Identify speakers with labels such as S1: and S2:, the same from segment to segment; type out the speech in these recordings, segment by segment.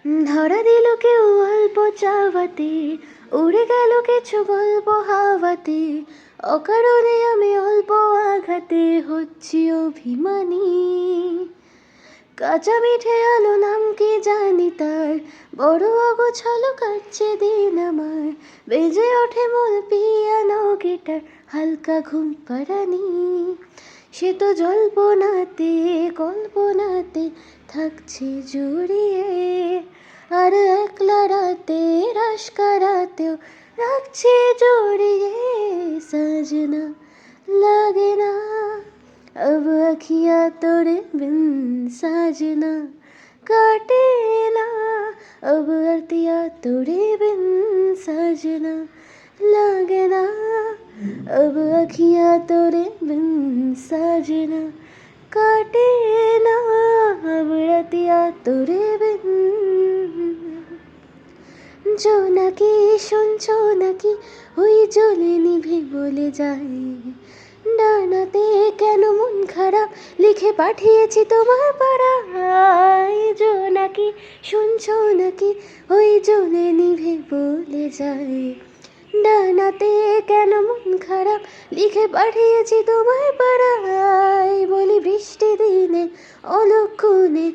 S1: ধরা দিল কেউ অল্প চাওয়াতে, উড়ে গেল কিছু গল্প হাওয়াতে, অকারণে আমি অল্প আঘাতে হচ্ছি অভিমানী। কাঁচা মিঠে আলো নাম কি জানি তার, বড় অগোছালো কাটছে দিন আমার, বেজে ওঠে মূল পিয়ানো গিটার, হালকা ঘুম পাড়ানি। সে তো জল্পনাতে কল্পনাতে থাকছে জড়িয়ে, আর একলা রাতে রাস কারাতেও রাখছে জড়িয়ে। সাজনা লাগে না अब अखियाँ तोरे बिन, साजना काटे ना अब अतिया तोरे बिन, साजना लागे ना अब अखियाँ तोरे बिन, साजना काटे ना अब अतिया तोरे बिन। জোনাকি শুনছো নাকি, ওই জ্বলে নিভে বলে যায়, ডানাতে কেন মন খারাপ লিখে পাঠিয়েছি তোমার পাড়ায়। জোনাকি শুনছো নাকি, ওই জ্বলে নিভে বলে যায়, ডানাতে কেন মন খারাপ লিখে পাঠিয়েছি তোমার পাড়ায়। বলি বৃষ্টি দিনে অলক্ষণে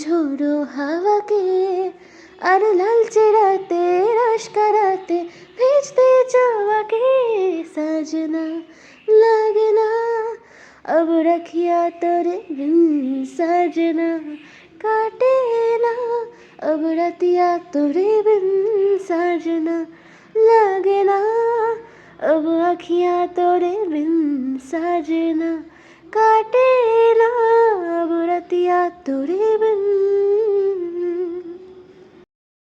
S1: ঝোড়ো হাওয়াকে, আর লালচে রাতে রাস কারাতে ভেজতে চাওয়াকে। সাজনা লাগে না अब रखिया तोरे बिन, साजना काटे ना अब रतिया तोरे बिन, साजना लागे ना अब अखियाँ तोरे बिन, साजना काटे ना अब रतिया तोरे बिन।